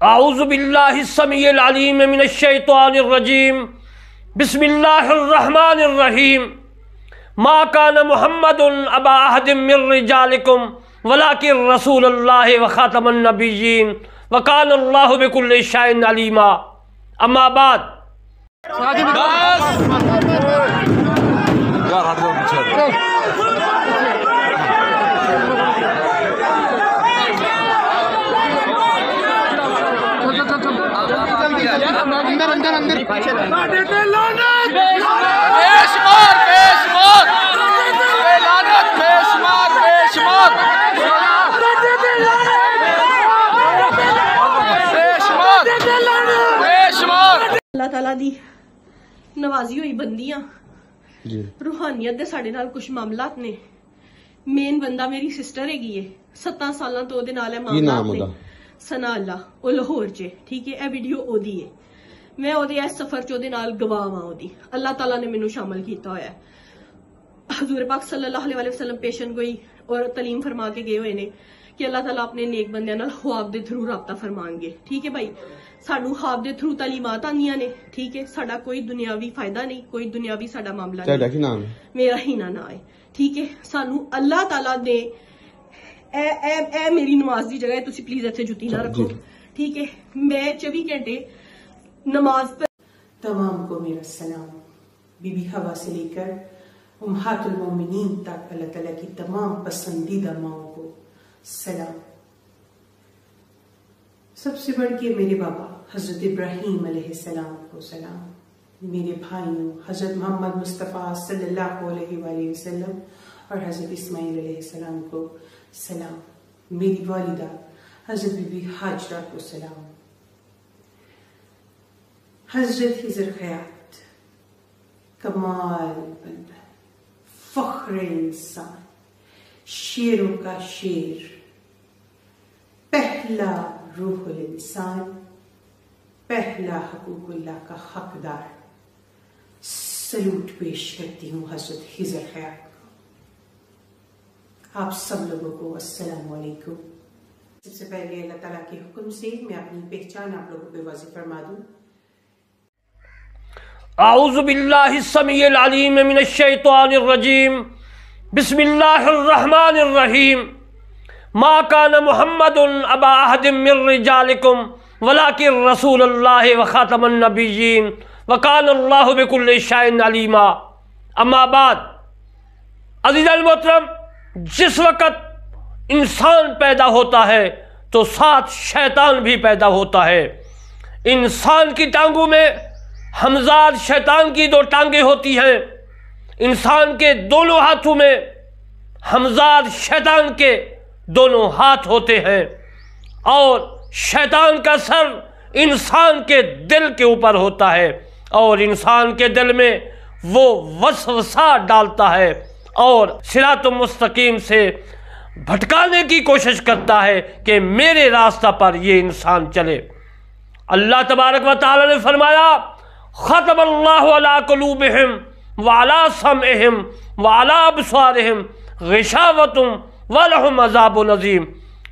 اعوذ باللہ السمیع العلیم من الشیطان الرجیم بسم اللہ الرحمن الرحیم ما کان محمد ابا احد من رجالکم ولکن رسول اللہ وخاتم النبیین وکان اللہ بکل شیء علیما اما بعد اللہ تعالیٰ دی نوازی ہوئی بندیاں روحانیت دے ساڑے نال کچھ معاملات نے مین بندہ میری سسٹر ہے گی 7 سالاں تو دے نال ہے معاملات نے سنا اللہ او لاہور چے ٹھیک ہے اے ویڈیو او دی ہے میں او دے اس سفر چ دے نال گواہ ہاں او دی اللہ تعالیٰ نے مینوں شامل کیتا ہویا ہے حضور پاک صلی اللہ علیہ وسلم پیشن گوئی اور تعلیم فرما کے گئے ہوئے نے کہ اللہ تعالیٰ اپنے نیک بندیاں نال خواب دے تھرو رابطہ فرمان گے ٹھیک ہے بھائی سانو خواب دے تھرو تعلیمات آندیاں نے ٹھیک ہے ساڈا کوئی دنیاوی فائدہ نہیں کوئی دنیاوی ساڈا معاملہ نہیں میرا ہی نہ ہے ٹھیک ہے سانو اللہ تعالیٰ نے اے میری نماز دی جگہ ہے تسی پلیز ایتھے جُتی نہ رکھو ٹھیک ہے میں 24 گھنٹے نماز پر تمام کو میرا سلام بی بی حوا سے لے کر امہات المومنین تک اللہ تعالیٰ کی تمام پسندیدہ ماؤں کو سلام سب سے بڑھ کے میرے بابا حضرت ابراہیم علیہ السلام کو سلام میرے بھائیوں حضرت محمد مصطفیٰ صلی اللہ علیہ وآلہ وسلم اور حضرت اسماعیل علیہ السلام کو سلام میری والدہ حضرت بی بی حاجرہ کو سلام حضرت خضر خیات کمال بندہ فخر انسان شیروں کا شیر پہلا روح الانسان پہلا حقوق اللہ کا حقدار سلوٹ پیش کرتی ہوں حضرت خضر خیات کو آپ سب لوگوں کو السلام علیکم سب سے پہلے اللہ تعالیٰ کے حکم سے میں اپنی پہچان آپ لوگوں پہ واضح فرما دوں اعوذ باللہ السمیع العلیم من الشیطان الرجیم بسم اللہ الرحمن الرحیم ما کان محمد ابا احد من رجالکم ولکن رسول اللہ وخاتم النبیین وکان اللہ بکل شیء علیما اما بعد عزیز المحترم جس وقت انسان پیدا ہوتا ہے تو ساتھ شیطان بھی پیدا ہوتا ہے انسان کی ٹانگوں میں ہمزاد شیطان کی 2 ٹانگیں ہوتی ہیں انسان کے دونوں ہاتھوں میں ہمزاد شیطان کے دونوں ہاتھ ہوتے ہیں اور شیطان کا سر انسان کے دل کے اوپر ہوتا ہے اور انسان کے دل میں وہ وسوسہ ڈالتا ہے اور صراط مستقیم سے بھٹکانے کی کوشش کرتا ہے کہ میرے راستہ پر یہ انسان چلے اللہ تبارک و تعالی نے فرمایا ختم اللہ علی قلوبہم وعلی سمعہم وعلی ابصارہم غشاوۃ ولہم عذاب عظیم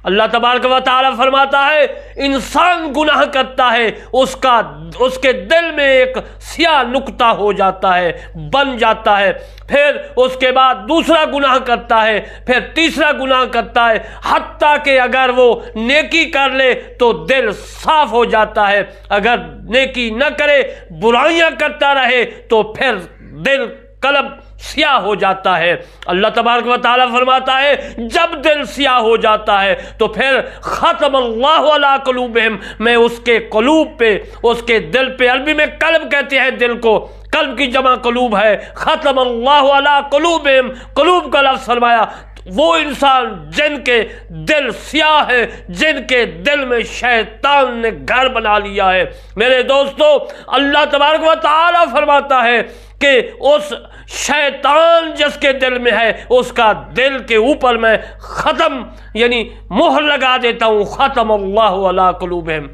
اللہ تبارک و تعالی فرماتا ہے انسان گناہ کرتا ہے اس کے دل میں ایک سیاہ نقطہ ہو جاتا ہے بن جاتا ہے پھر اس کے بعد دوسرا گناہ کرتا ہے پھر تیسرا گناہ کرتا ہے حتیٰ کہ اگر وہ نیکی کر لے تو دل صاف ہو جاتا ہے اگر نیکی نہ کرے برائیاں کرتا رہے تو پھر دل قلب سیاہ ہو جاتا ہے اللہ تبارک و تعالیٰ فرماتا ہے جب دل سیاہ ہو جاتا ہے تو پھر ختم اللہ علی قلوبہم میں اس کے قلوب پہ اس کے دل پہ عربی میں قلب کہتے ہیں دل کو قلب کی جمع قلوب ہے ختم اللہ علی قلوبہم قلوب کا لفظ فرمایا وہ انسان جن کے دل سیاہ ہے جن کے دل میں شیطان نے گھر بنا لیا ہے میرے دوستو اللہ تبارک و تعالیٰ فرماتا ہے کہ اس شیطان جس کے دل میں ہے اس کا دل کے اوپر میں ختم یعنی مہر لگا دیتا ہوں ختم اللہ علی قلوبہم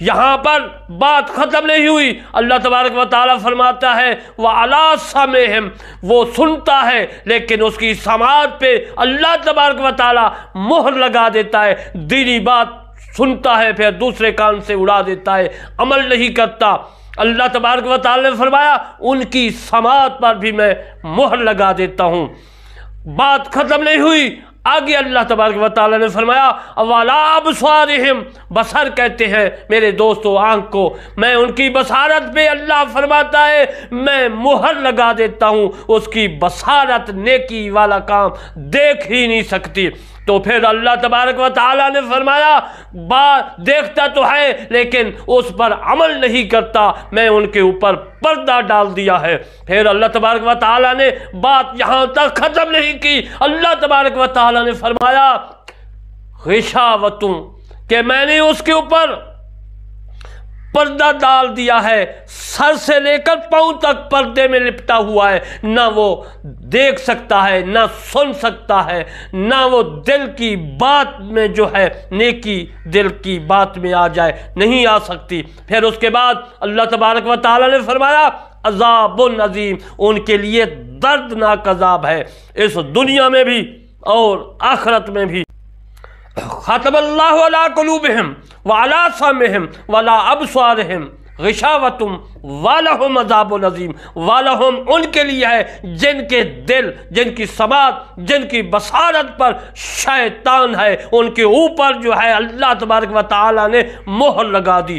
یہاں پر بات ختم نہیں ہوئی اللہ تبارک و تعالیٰ فرماتا ہے وَعَلَىٰ سَمْعِهِمْ وہ سنتا ہے لیکن اس کی سماعت پہ اللہ تبارک و تعالیٰ مہر لگا دیتا ہے دینی بات सुनता है फिर दूसरे कान से उड़ा देता है, अमल नहीं करता। अल्लाह तबारक व तआला ने फरमाया उनकी समात पर भी मैं मोहर लगा देता हूँ। बात ख़त्म नहीं हुई, आगे अल्लाह तबारक व तआला ने फरमाया वाला अबसारिहिम, बसर कहते हैं मेरे दोस्तों आँख को, मैं उनकी बसारत पे अल्लाह फरमाता है मैं मोहर लगा देता हूँ, उसकी बसारत नेकी वाला काम देख ही नहीं सकती। तो फिर अल्लाह तबारक व तआला ने फरमाया बात देखता तो है लेकिन उस पर अमल नहीं करता, मैं उनके ऊपर पर्दा डाल दिया है। फिर अल्लाह तबारक व तआला ने बात यहाँ तक ख़त्म नहीं की, अल्लाह तबारक व तआला ने फरमाया गिशावतुम, कि मैंने उसके ऊपर पर्दा डाल दिया है, सर से लेकर पांव तक पर्दे में लिपटा हुआ है, ना वो देख सकता है ना सुन सकता है, ना वो दिल की बात में जो है नेकी दिल की बात में आ जाए, नहीं आ सकती। फिर उसके बाद अल्लाह तबारक व तआला ने फरमाया अज़ाबुन अज़ीम, उनके लिए दर्दनाक अज़ाब है इस दुनिया में भी और आखिरत में भी। ख़तमल्लाहु अला क़ुलूबिहिम व अला समिहिम व अला अबसारिहिम गिशावतुम वालहुम अज़ाबुन अज़ीम, वालहुम उनके लिए है जिनके दिल, जिनकी समात, जिनकी बसारत पर शैतान है, उनके ऊपर जो है अल्लाह तबारक व तआला ने मोहर लगा दी,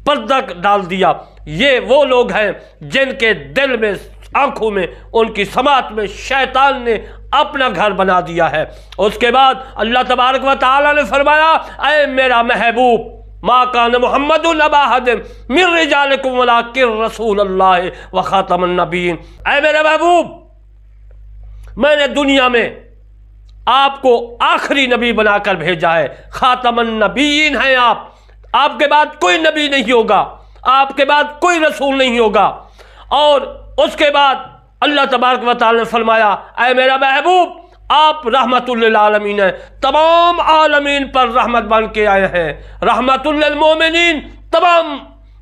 पर्दा डाल दिया। ये वो लोग हैं जिनके दिल में, आँखों में, उनकी समात में शैतान ने अपना घर बना दिया है। उसके बाद अल्लाह तबारक व तआला ने फरमाया ऐ मेरा महबूब मा कान मुहम्मदुन अबा अहदिन मिन रिजालिकुम वलाकिन रसूलुल्लाह व खातमुन नबिय्यीन, ऐ मेरा महबूब मैंने दुनिया में आपको आखिरी नबी बनाकर भेजा है, खातमुन नबिय्यीन हैं आप, आपके बाद कोई नबी नहीं होगा, आपके बाद कोई रसूल नहीं होगा। और उसके बाद अल्लाह तबारक व तआला ने फरमाया ऐ मेरा महबूब आप रहमतुल लिल आलमीन हैं, तमाम आलमीन पर रहमत बन के आए हैं, रहमतुल लिल मोमिनीन, तमाम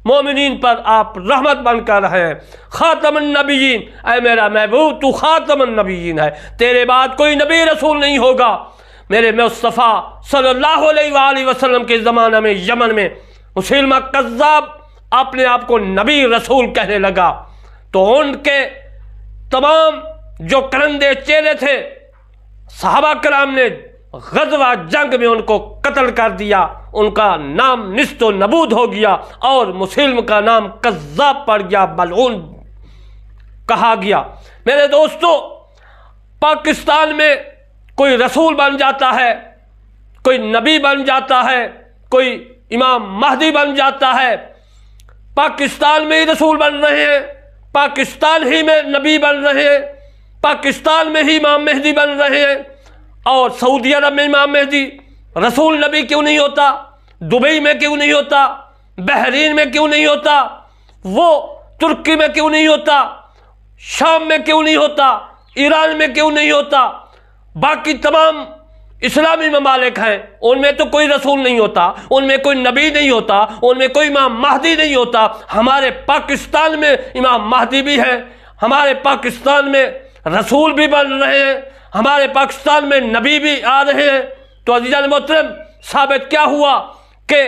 मोमिनीन पर आप रहमत बनकर हैं। खातमुन नबिय्यीन, ऐ मेरा महबूब तू खातमुन नबिय्यीन है, तेरे बाद कोई नबी रसूल नहीं होगा। मेरे मुस्तफ़ा सल्लल्लाहु अलैहि वसल्लम के ज़माने में यमन में मुसैलमा कज़्ज़ाब अपने आप को नबी रसूल कहने लगा, तो उनके तमाम जो करंदे चेले थे सहाबा कराम ने गज़वा जंग में उनको कत्ल कर दिया, उनका नाम निस्तो नबूद हो गया और मुसैलमा का नाम कज़्ज़ाब पड़ गया, मलऊन कहा गया। मेरे दोस्तों पाकिस्तान में कोई रसूल बन जाता है, कोई नबी बन जाता है, कोई इमाम महदी बन जाता है, पाकिस्तान में ही रसूल बन रहे हैं, पाकिस्तान ही में नबी बन रहे हैं, पाकिस्तान में ही इमाम मेहदी बन रहे हैं। और सऊदी अरब में इमाम मेहदी रसूल नबी क्यों नहीं होता, दुबई में क्यों नहीं होता, बहरीन में क्यों नहीं होता, वो तुर्की में क्यों नहीं होता, शाम में क्यों नहीं होता, ईरान में क्यों नहीं होता, बाकी तमाम इस्लामी ममालिक हैं उनमें तो कोई रसूल नहीं होता, उनमें कोई नबी नहीं होता, उनमें कोई इमाम महदी नहीं होता। हमारे पाकिस्तान में इमाम महदी भी है, हमारे पाकिस्तान में रसूल भी बन रहे हैं, हमारे पाकिस्तान में नबी भी आ रहे हैं। तो अज़ीज़ान मोहतरम साबित क्या हुआ कि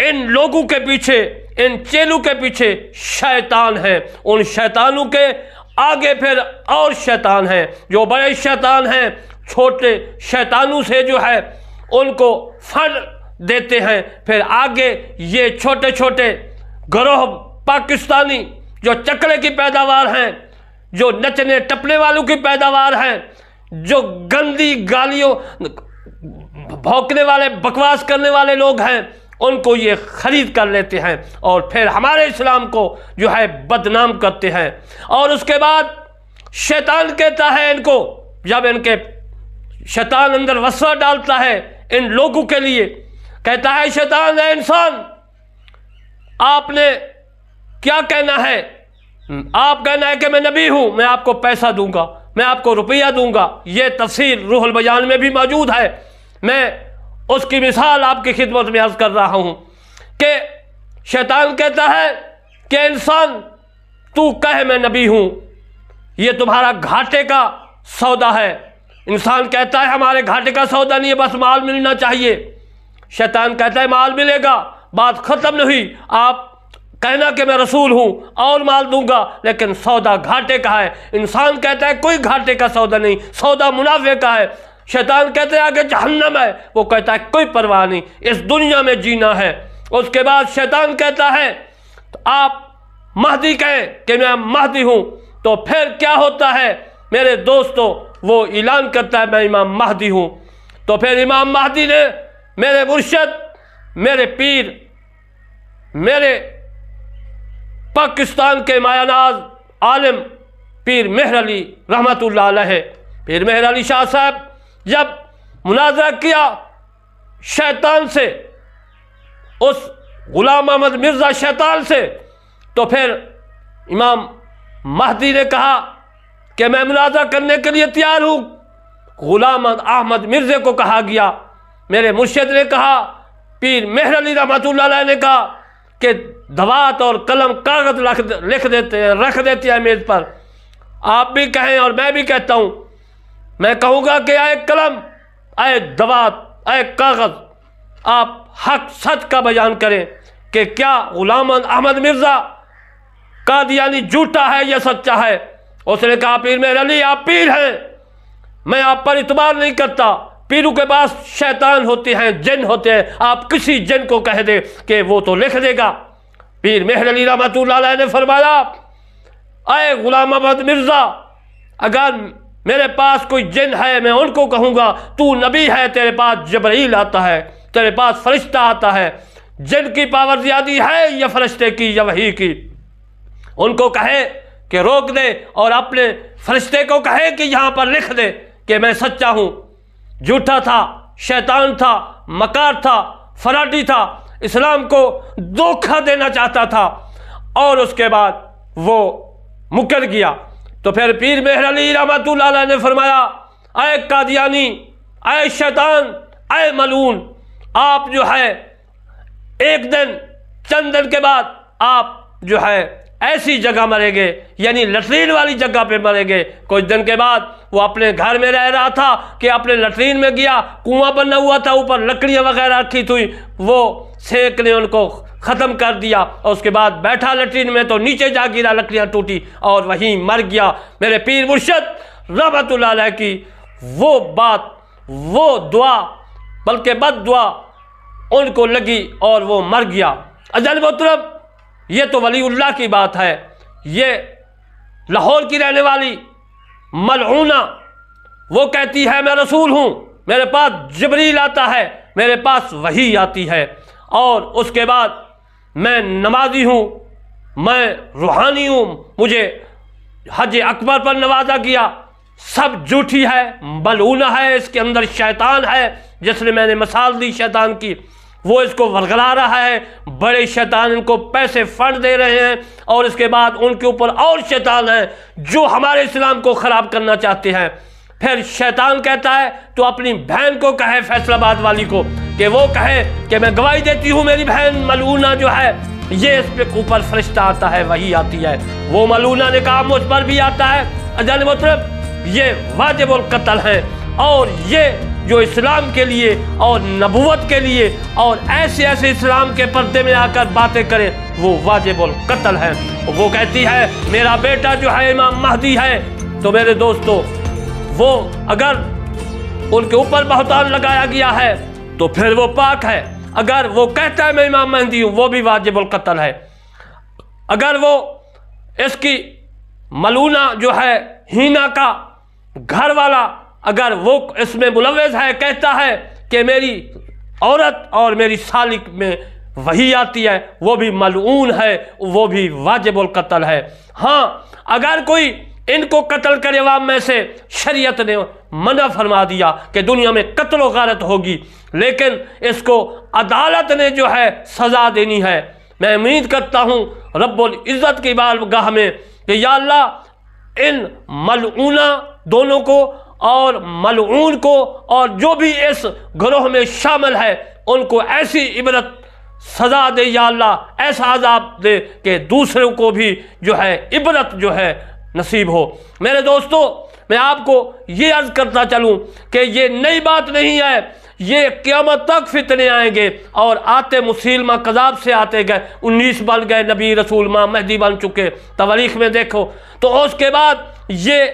इन लोगों के पीछे, इन चेलों के पीछे शैतान है, उन शैतानों के आगे फिर और शैतान हैं, जो बड़े शैतान हैं छोटे शैतानों से जो है उनको फंड देते हैं, फिर आगे ये छोटे छोटे गिरोह पाकिस्तानी जो चकले की पैदावार हैं, जो नचने टपने वालों की पैदावार हैं, जो गंदी गालियों भौंकने वाले बकवास करने वाले लोग हैं, उनको ये खरीद कर लेते हैं और फिर हमारे इस्लाम को जो है बदनाम करते हैं। और उसके बाद शैतान कहता है इनको, जब इनके शैतान अंदर वसवा डालता है इन लोगों के लिए, कहता है शैतान है इंसान आपने क्या कहना है, आप कहना है कि मैं नबी हूं, मैं आपको पैसा दूंगा, मैं आपको रुपया दूंगा। ये तफसीर रूहुल बयान में भी मौजूद है, मैं उसकी मिसाल आपकी खिदमत में अर्ज कर रहा हूं कि शैतान कहता है कि इंसान तू कह मैं नबी हूं, ये तुम्हारा घाटे का सौदा है। इंसान कहता है हमारे घाटे का सौदा नहीं है, बस माल मिलना चाहिए। शैतान कहता है माल मिलेगा, बात ख़त्म नहीं हुई, आप कहना कि मैं रसूल हूँ और माल दूंगा, लेकिन सौदा घाटे का है। इंसान कहता है कोई घाटे का सौदा नहीं, सौदा मुनाफे का है। शैतान कहते हैं आगे जहन्नम है, वो कहता है कोई परवाह नहीं, इस दुनिया में जीना है। उसके बाद शैतान कहता है तो आप महदी कहें कि मैं महदी हूँ, तो फिर क्या होता है मेरे दोस्तों, वो ऐलान करता है मैं इमाम महदी हूँ। तो फिर इमाम महदी ने मेरे मुर्शद, मेरे पीर, मेरे पाकिस्तान के मायानाज आलिम पीर मेहर अली रहमतुल्लाह अलैह, पीर मेहर अली शाह साहब जब मुनाजरा किया शैतान से, उस गुलाम अहमद मिर्ज़ा शैतान से, तो फिर इमाम महदी ने कहा कि मैं मुनाजरा करने के लिए तैयार हूँ। गुलाम अहमद मिर्ज़े को कहा गया, मेरे मुर्शिद ने कहा, पीर मेहर अली रहमतुल्लाह अलैह ने कहा कि दवात और कलम कागज़ रख देते हैं मेज़ पर। आप भी कहें और मैं भी कहता हूँ, मैं कहूँगा कि आए कलम, आए दवात, आए कागज़, आप हक सच का बयान करें कि क्या गुलाम अहमद मिर्ज़ा कादियानी झूठा है या सच्चा है। उसने कहा पीर मेहर अली आप पीर हैं, मैं आप पर इतबार नहीं करता, पीरों के पास शैतान होते हैं, जिन होते हैं, आप किसी जिन को कह दे कि वो तो लिख देगा। पीर मेहर अली रहमतुल्लाह अलैह ने फरमाया, आए गुलाम अहमद मिर्ज़ा, अगर मेरे पास कोई जिन है मैं उनको कहूँगा तू नबी है, तेरे पास जबरील आता है, तेरे पास फरिश्ता आता है, जिन की पावर ज़्यादा है या फरिश्ते की या वही की। उनको कहे कि रोक दे और अपने फरिश्ते को कहे कि यहाँ पर लिख दे कि मैं सच्चा हूँ। झूठा था, शैतान था, मकार था, फराडी था, इस्लाम को धोखा देना चाहता था और उसके बाद वो मुकर गया। तो फिर पीर मेहर अली रहमतुल्लाह अलैह ने फरमाया, आए कादियानी, आए शैतान, आए मलून, आप जो है एक दिन, चंद दिन के बाद आप जो है ऐसी जगह मरेंगे, यानी लटरीन वाली जगह पे मरेंगे। कुछ दिन के बाद वो अपने घर में रह रहा था कि अपने लटरीन में गया, कुआं बना हुआ था, ऊपर लकड़ियाँ वगैरह रखी थी, वो सेक ने उनको ख़त्म कर दिया और उसके बाद बैठा लटरीन में तो नीचे जा गिरा, लकड़ियाँ टूटी और वहीं मर गया। मेरे पीर मुर्शद रहमतुल्लाह अलैह की वो बात, वो दुआ, बल्कि बद दुआ उनको लगी और वो मर गया। अजल मोहतरम, ये तो वलीउल्लाह की बात है। ये लाहौर की रहने वाली मलऊना, वो कहती है मैं रसूल हूँ, मेरे पास जिब्रील आता है, मेरे पास वही आती है, और उसके बाद मैं नमाजी हूँ, मैं रूहानी हूँ, मुझे हज अकबर पर नवाजा गया। सब झूठी है, मलऊना है, इसके अंदर शैतान है, जिसने मैंने मिसाल दी शैतान की, वो इसको वरगला रहा है। बड़े शैतान इनको पैसे फंड दे रहे हैं और इसके बाद उनके ऊपर और शैतान हैं जो हमारे इस्लाम को ख़राब करना चाहते हैं। फिर शैतान कहता है तो अपनी बहन को कहे, फैसलाबाद वाली को, कि वो कहे कि मैं गवाही देती हूँ मेरी बहन मलूना जो है, ये इस पे ऊपर फरिश्ता आता है, वही आती है। वो मलूना ने कहा मुझ पर भी आता है। अजान मतलब ये वाजिबुल कत्ल है, और ये जो इस्लाम के लिए और नबूवत के लिए और ऐसे ऐसे इस्लाम के पर्दे में आकर बातें करें, वो वाजिबुल कत्ल है। वो कहती है मेरा बेटा जो है इमाम महदी है। तो मेरे दोस्तों, वो अगर उनके ऊपर बहतान लगाया गया है तो फिर वो पाक है। अगर वो कहता है मैं इमाम महदी हूँ, वो भी वाजिबुल कत्ल है। अगर वो इसकी मलूना जो है हीना का घर वाला, अगर वो इसमें मुलव्वज़ है, कहता है कि मेरी औरत और मेरी सालिक में वही आती है, वो भी मलऊन है, वो भी वाजिबुल कत्ल है। हाँ, अगर कोई इनको कत्ल करे अवाम में से, शरीयत ने मना फरमा दिया कि दुनिया में कत्ल व गारत होगी, लेकिन इसको अदालत ने जो है सज़ा देनी है। मैं उम्मीद करता हूँ रब्बुल इज़्ज़त की बारगाह में कि या अल्लाह इन मलऊना दोनों को और मलऊन को और जो भी इस ग्रोह में शामिल है उनको ऐसी इबरत सज़ा दे या अल्लाह, ऐसा अज़ाब दे कि दूसरों को भी जो है इबरत जो है नसीब हो। मेरे दोस्तों, میں آپ کو یہ عرض کرتا چلوں کہ یہ نئی بات نہیں ہے، یہ قیامت تک فتنے آئیں گے، اور آتے مسیلمہ کذاب سے آتے گئے، 19 بن گئے، نبی رسول ماں مہدی بن چکے، تواریخ میں دیکھو۔ تو اس کے بعد یہ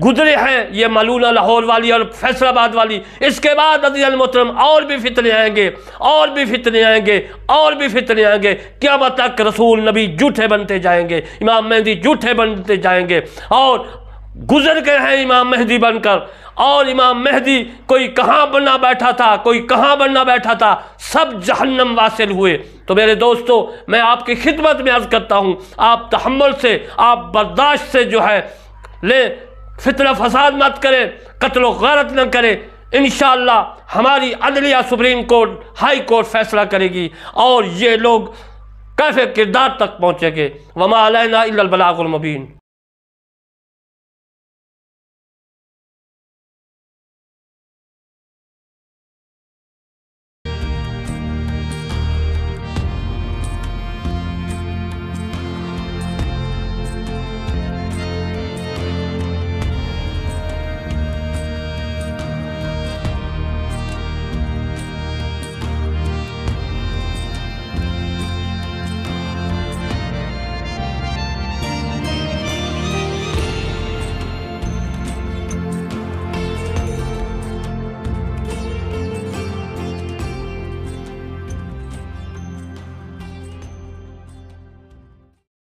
گزرے ہیں، یہ ملونہ لاہور والی اور فیصل آباد والی، اس کے بعد عزیز المحترم اور بھی فتنے آئیں گے، اور بھی فتنے آئیں گے، اور بھی فتنے آئیں گے، قیامت تک رسول نبی جھوٹے بنتے جائیں گے، امام مہدی جھوٹے بنتے جائیں گے، اور گزر گئے ہیں امام مہدی بن کر، اور امام مہدی کوئی کہاں بننا بیٹھا تھا، کوئی کہاں بننا بیٹھا تھا، سب جہنم واصل ہوئے۔ تو میرے دوستو، میں آپ کی خدمت میں عرض کرتا ہوں، آپ تحمل سے، آپ برداشت سے جو ہے لیں، فتنہ فساد مت کریں، قتل و غارت نہ کریں، انشاءاللہ ہماری عدلیہ سپریم کورٹ، ہائی کورٹ فیصلہ کرے گی، اور یہ لوگ کیفے کردار تک پہنچیں گے۔ وما علینا الا البلاغ المبین۔